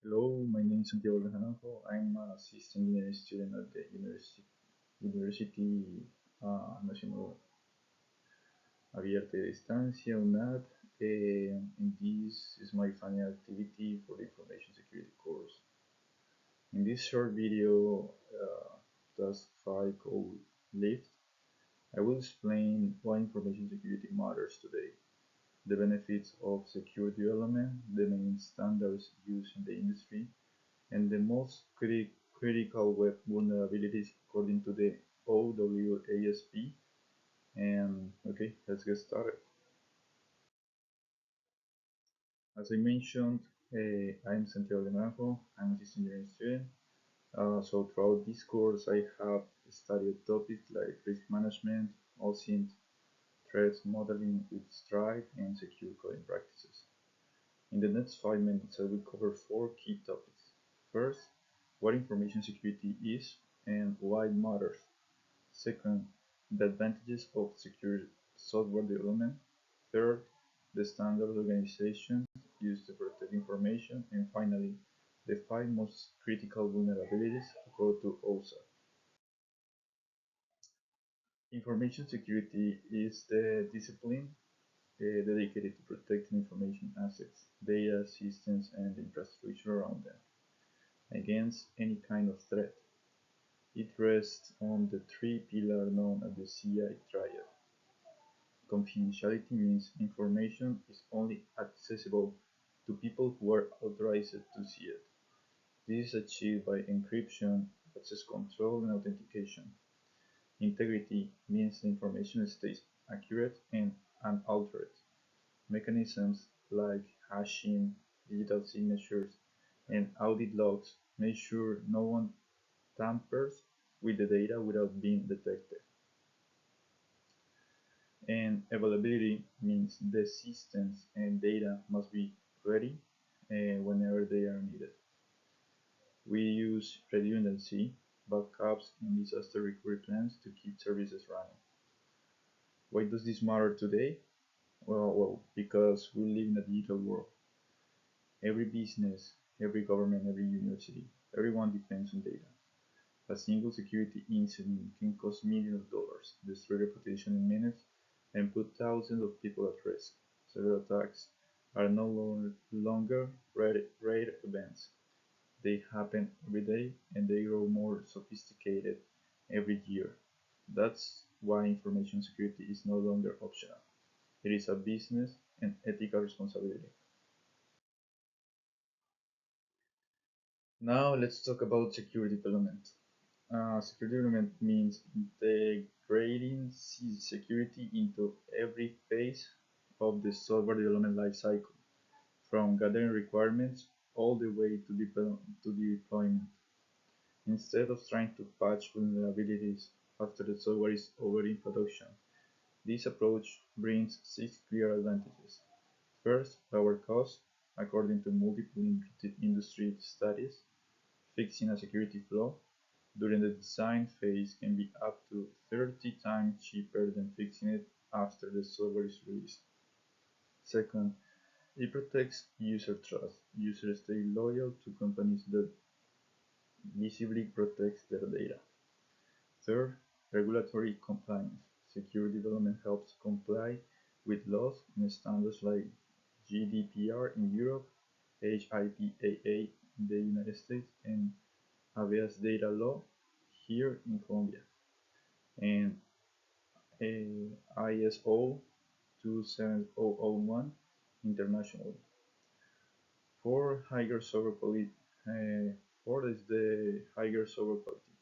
Hello, my name is Santiago. I'm a assistant engineering student at the University Nacional Abierta de Distancia, UNAD, and this is my final activity for the Information Security course. In this short video, Task 5 called Lift, I will explain why information security matters today, the benefits of secure development, the main standards used in the industry, and the most critical web vulnerabilities according to the OWASP. And okay, let's get started. As I mentioned, I'm Santiago de Naranjo. I'm a system engineering student. So throughout this course, I have studied topics like risk management, OSINT, threats modeling with Stride, and secure coding practices. In the next 5 minutes, I will cover 4 key topics. First, what information security is and why it matters. Second, the advantages of secure software development. Third, the standard organizations used to protect information. And finally, the 5 most critical vulnerabilities according to OSA. Information security is the discipline dedicated to protecting information assets, data, systems, and the infrastructure around them against any kind of threat. It rests on the 3 pillars known as the CI triad. Confidentiality means information is only accessible to people who are authorized to see it. This is achieved by encryption, access control, and authentication. Integrity means the information stays accurate and unaltered. Mechanisms like hashing, digital signatures, and audit logs make sure no one tampers with the data without being detected. And availability means the systems and data must be ready whenever they are needed. We use redundancy, backups, and disaster recovery plans to keep services running. Why does this matter today? Well, because we live in a digital world. Every business, every government, every university, everyone depends on data. A single security incident can cost millions of dollars, destroy reputation in minutes, and put thousands of people at risk. Cyber attacks are no longer rare events. They happen every day and they grow more sophisticated every year. That's why information security is no longer optional. It is a business and ethical responsibility. Now let's talk about secure development. Secure development means integrating security into every phase of the software development lifecycle, from gathering requirements all the way to deployment. Instead of trying to patch vulnerabilities after the software is already in production, this approach brings 6 clear advantages. First, lower cost. According to multiple industry studies, fixing a security flaw during the design phase can be up to 30 times cheaper than fixing it after the software is released. Second, it protects user trust. Users stay loyal to companies that visibly protect their data. Third, regulatory compliance. Secure development helps comply with laws and standards like GDPR in Europe, HIPAA in the United States, and habeas data law here in Colombia, and ISO 27001 internationally. For higher software quality, fourth is the higher software quality.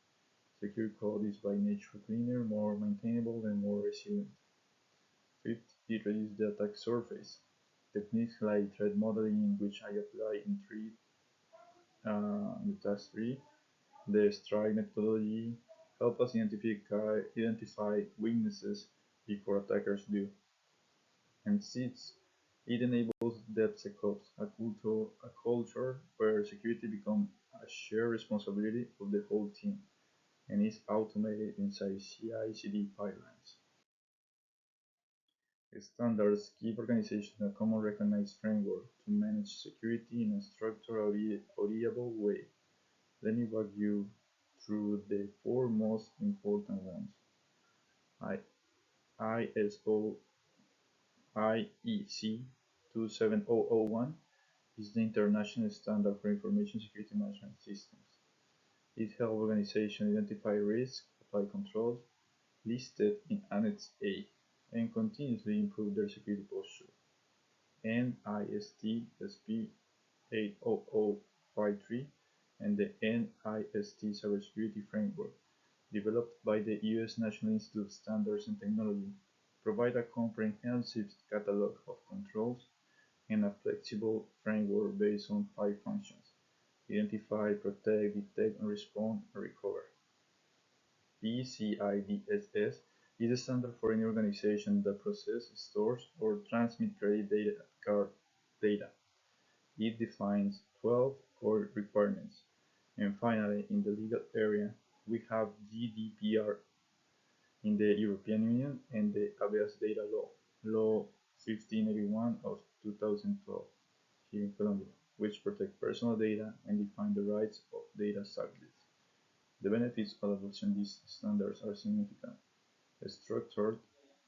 Secure code is by nature cleaner, more maintainable, and more resilient. Fifth, it reduces the attack surface. Techniques like threat modeling, which I apply in the task 3, the strike methodology, help us identify weaknesses before attackers do. And sixth, it enables DevSecOps, a culture where security becomes a shared responsibility of the whole team and is automated inside CI/CD pipelines. Standards give organizations a common recognized framework to manage security in a structured, auditable way. Let me walk you through the four most important ones. I, ISO IEC 27001 is the international standard for information security management systems. It helps organizations identify risks, apply controls, listed in Annex A, and continuously improve their security posture. NIST SP 80053 and the NIST Cybersecurity Framework, developed by the U.S. National Institute of Standards and Technology, provide a comprehensive catalog of controls and a flexible framework based on five functions: identify, protect, detect, and respond, and recover. PCI-DSS is a standard for any organization that processes, stores, or transmits credit card data. It defines 12 core requirements. And finally, in the legal area, we have GDPR in the European Union and the Habeas Data Law, Law 1581 of 2012 here in Colombia, which protect personal data and define the rights of data subjects. The benefits of adopting these standards are significant: structured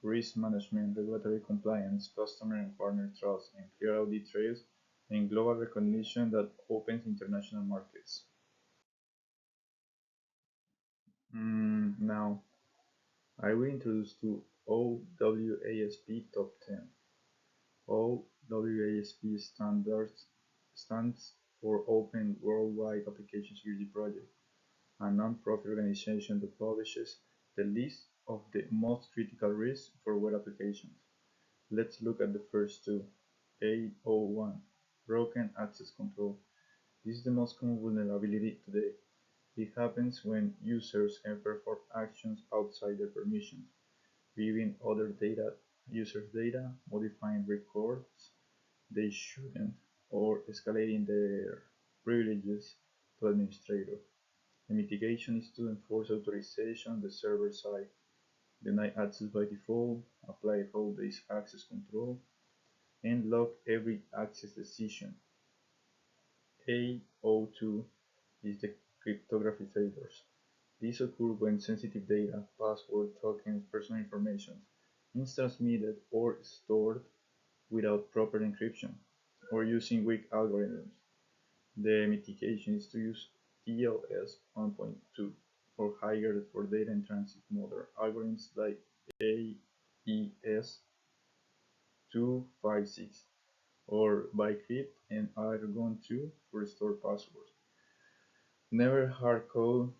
risk management, regulatory compliance, customer and partner trust, and clear audit trails, and global recognition that opens international markets. Now, I will introduce to OWASP Top 10. OWASP stands for Open Worldwide Application Security Project, a non-profit organization that publishes the list of the most critical risks for web applications. Let's look at the first two. A01, Broken Access Control. This is the most common vulnerability today. It happens when users can perform actions outside their permissions, viewing other users' data, modifying records they shouldn't, or escalating their privileges to administrator. The mitigation is to enforce authorization on the server side, deny access by default, apply role-based access control, and log every access decision. A02 is the cryptography failures. These occur when sensitive data, password, tokens, personal information is transmitted or stored without proper encryption, or using weak algorithms. The mitigation is to use TLS 1.2 or higher for data in transit modern algorithms like AES 256 or Bcrypt and Argon 2 for stored passwords. Never hardcode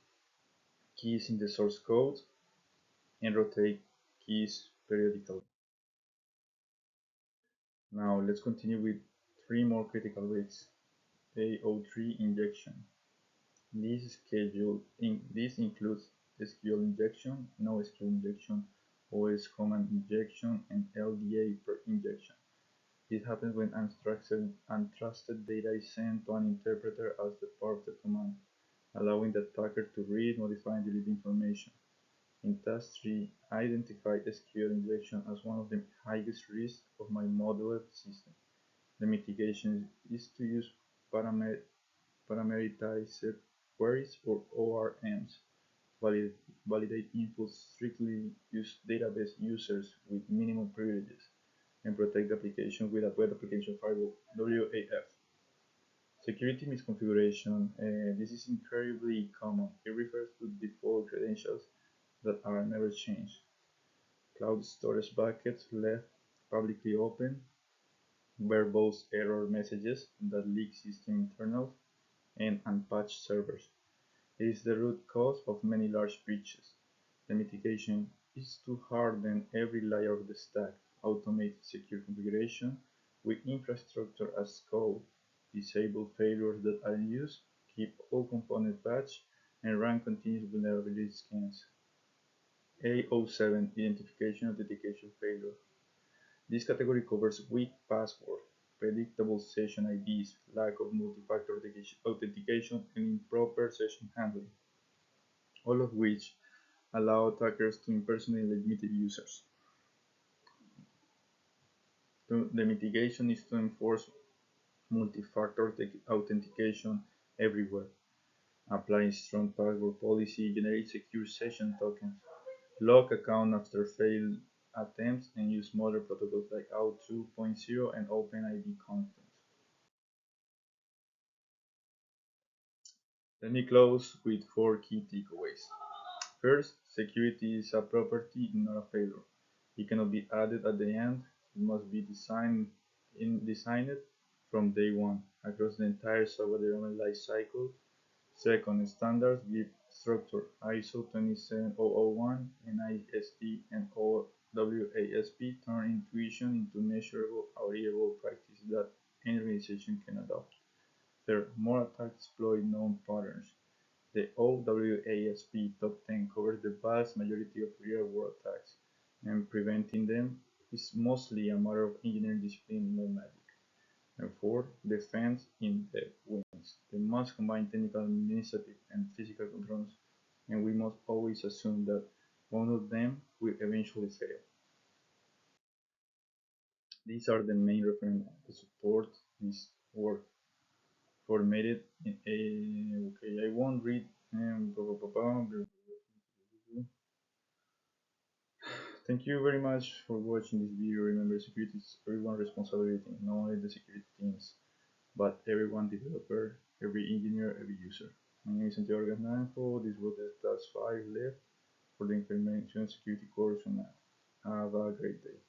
keys in the source code and rotate keys periodically. Now let's continue with three more critical risks. AO3 injection. This includes SQL injection, NoSQL injection, OS command injection, and LDA per injection. This happens when untrusted data is sent to an interpreter as the part of the command, allowing the attacker to read, modify, and delete information. In Task3, I identified SQL injection as one of the highest risks of my modular system. The mitigation is to use parameterized queries or ORMs, validate inputs, strictly use database users with minimum privileges, and protect the application with a web application firewall (WAF). Security misconfiguration. This is incredibly common. It refers to default credentials that are never changed. Cloud storage buckets left publicly open, verbose error messages that leak system internals, and unpatched servers. It is the root cause of many large breaches. The mitigation is to harden every layer of the stack, automate secure configuration with infrastructure as code, disable failures that are used, keep all components patched, and run continuous vulnerability scans. A07 Identification Authentication Failure. This category covers weak password, predictable session IDs, lack of multi-factor authentication, and improper session handling, all of which allow attackers to impersonate legitimate users. The mitigation is to enforce multi-factor authentication everywhere, apply strong password policy, generate secure session tokens, lock account after failed attempts, and use modern protocols like Auth 2.0 and OpenID content. Let me close with four key takeaways. First, security is a property, not a failure. It cannot be added at the end. It must be designed from day one across the entire software development life cycle. Second, standards give structure. ISO 27001 and ISD and OWASP turn intuition into measurable, auditable practice that any organization can adopt. Third, more attacks exploit known patterns. The OWASP Top 10 covers the vast majority of real-world attacks, and preventing them is mostly a matter of engineering discipline, not magic. And fourth, defense in depth wins. They must combine technical, administrative, and physical controls, and we must always assume that one of them will eventually fail. These are the main references to support this work. Formatted in a okay, I won't read Thank you very much for watching this video. Remember, security is everyone's responsibility, not only the security teams, but everyone developer, every engineer, every user. My name is Santiago. This was the Task 5 left for the Information Security course on that. Have a great day.